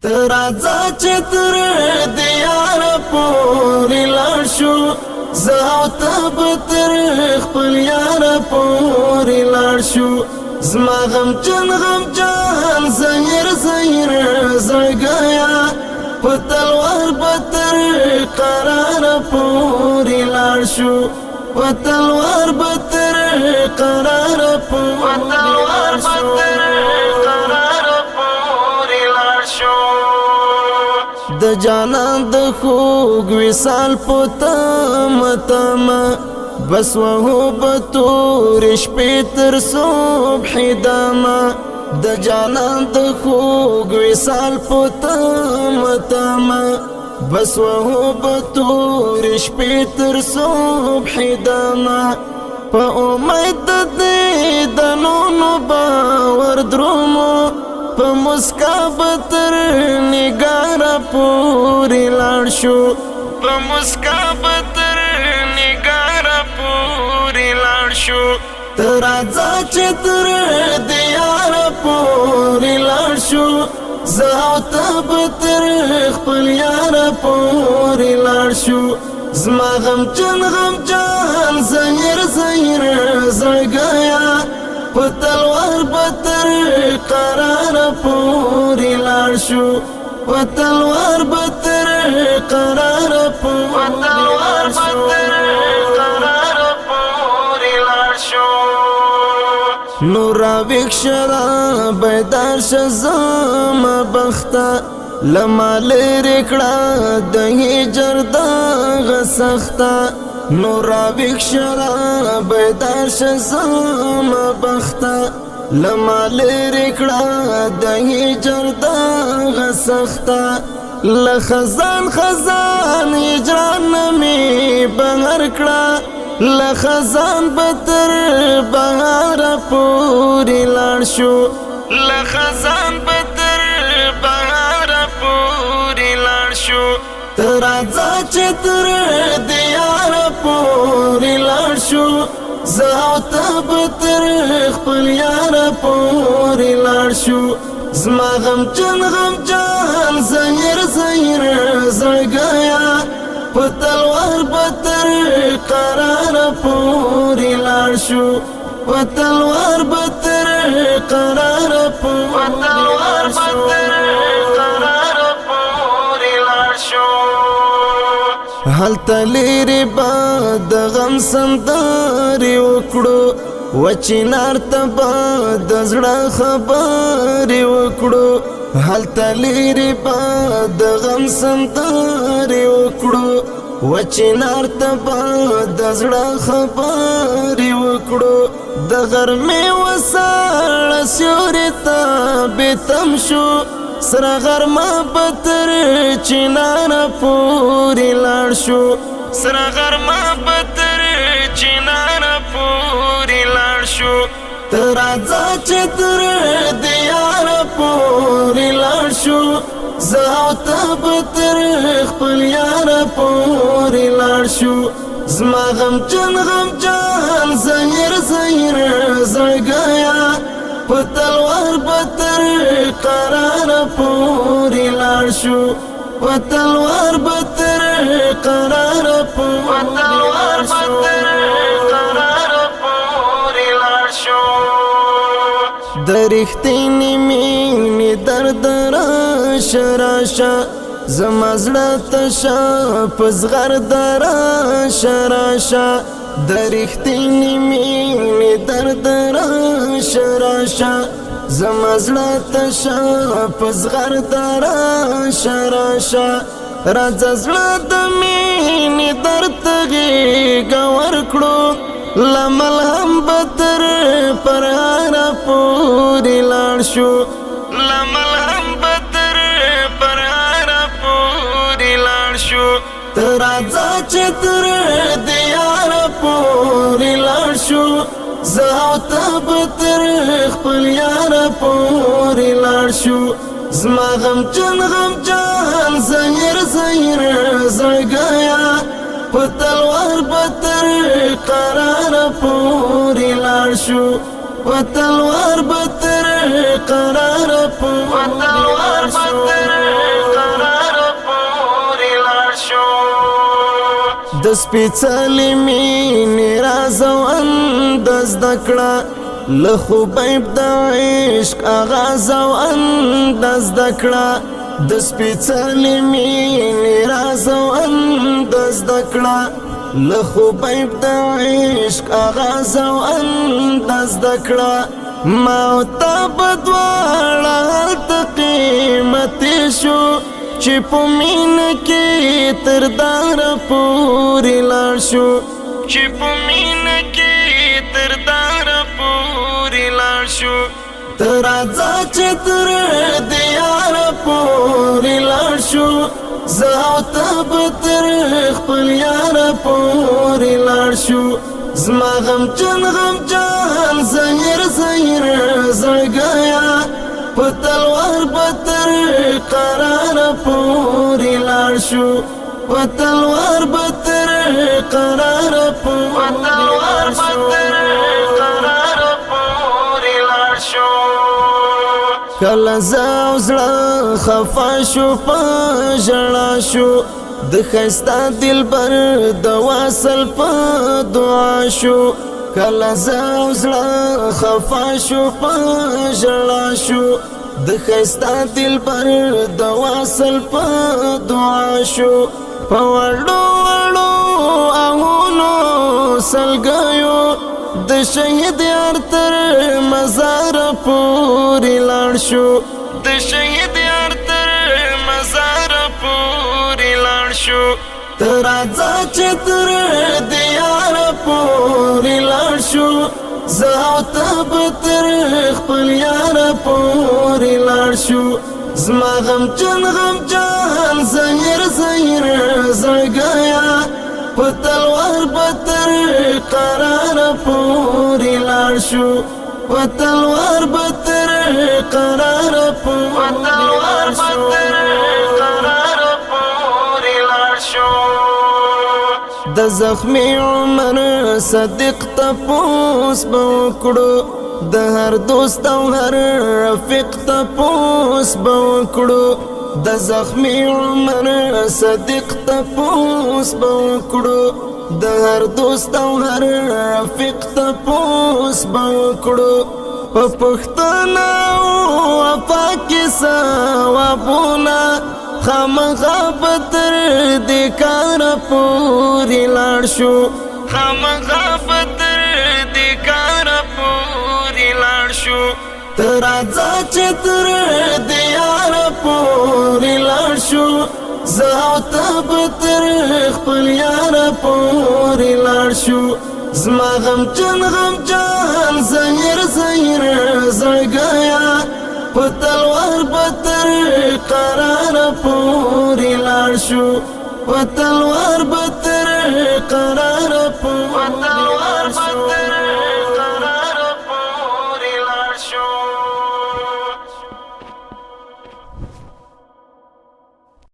ترازا چتر دیار پوری لاشو زاو تب تر خپل یار پوری لاشو زما غم جان زهر زړګیا په تلوار بتر قرار پوری لاشو په تلوار بتر قرار پوری د جانان د خوږ وصال پتم بس وهو بتور شپې تر صبح دما د جانان د خوږ وصال پتم بس وهو بتور شپې تر صبح دما په امید د نونو باور درومو په مسکا بتر نگار پوری لاړ شو په مسکا بتر نگار پوری لاړ شو ترازا چتر دیار پوری لاړ شو زاو تب تر خپل یار پوری لاړ شو زما غم جان زهر زړګیا په تلوار بتر قرار پوری لاړ شو په تلوار بتر قرار پوری لاړ شو نور وکشرا بیدار شزم بخته لمال رکړه د هجر د غسخته نور وکشرا بیدار شزم بخته لمال رکړه د هجر د غسخته لخزان هجران می بهر کړه لخزان بتر بهار پوری لاړ شو لخزان بتر بهار پوری لاړ شو ترازا چتر دیار پوری لاړ شو زاو تب تر خپل یار پوری لاړ شو زما غم جان زهر زړګیا په تلوار بتر قرار پوری لاړ شو په تلوار بتر قرار پوری لاړ شو حال تلری با د غم سنداري وکړو وچینار تبا د زړه خبرې وکړو حال تلری با د غم سنداري وکړو وچینار تبا د زړه خبرې وکړو د غرمې وساړ سیوري ته بتم شو سره غرمه بتر چینار پوری لاړ شو سره غرمه بتر چینار پوری لاړ شو ترازا چتر دیار پوری لاړ شو زاو تب تر خپل یار پوری لاړ شو زما غم جان زهر زړګیا په تلوار بتر قرار پوری لاړ شو په تلوار بتر قرار پوری لاړ شو د رښتینې مینې درد راشه زما زړه تشه په زغرد راشه د رښتینې مینې درد راشه زما زړه تشه په زغرد راشه راځه زړه د مینې درد ته غېږه ورکړو لمل هم بتر پر هر پوری لاړ شو لمل هم بتر پر هر پوری لاړ شو ترازا چتر دیار پوری لاړ شو زاو تب تر خپل یار پوری لاړ شو زما غم جان زهر زړګیا په تلوار بتر قرار پوری لاړ شو پتلوار بتر قرار پتلوار بتر قرار پوری لار شو د سپیڅلې مینې راز او انداز دکړه له خوبیب د عشق آغاز او انداز دکړه د سپیڅلې مینې راز او انداز دکړه له خوبیب د عشق آغاز او انداز دکړه ما او تا په دواړه هلته قیمتي شو چې په مینه کې تر داره پورې لاړ شو چې په مینه کې تر داره پورې لاړ شو ته راځه چې تر دیاره پورې لاړ شو زه او ته به تر خپل یاره پورې لاړ شو زما غمجن غمجن زهیر زهیر زړګیه په تلوار به تر قراره پورې لاړ شو په تلوار به تر قراره پورې لاړ شو کله زه او زړه خفه شو په ژړا شو د ښایسته دلبر د واصل په دعا شو کله زه او زړه خفه شو په ژړا شو د ښایسته دلبر د واصل په دعا شو په وړو وړو آهونو سلګیو د شهید یار تر مزار پورې لاړ شو د شهید یار تر مزار پورې لاړ شو ته راځه چې تر دیار پورې لاړ شو زه او ته به تر خپل یار پورې لاړ شو زما غمجن غمجن زهیر زهیر زړګیه په تلوار به تر قراره پورې لاړ شو په تلوار به تر قراره پورې لاړ شو د زخمی عمر صدیق تپوس به وکړو د هر دوست او هر رفیق تپوس به وکړو د زخمی عمر صدیق تپوس به وکړو د هر دوست او هر رفیق تپوس به وکړو په پښتنه او وفا کې ثوابونه خامخا به تر دې کاره پورې لاړ شو خامخا به تر دې کاره پورې لاړ شو ته راځه چې تر دې یاره پورې لاړ شو زه او ته به تر خپل یاره پورې لاړ شو زما غمجن غمجن زهیر زهیر زړګیه په تلوار به تر قراره پورې لاړ شو په تلوار به تر قراره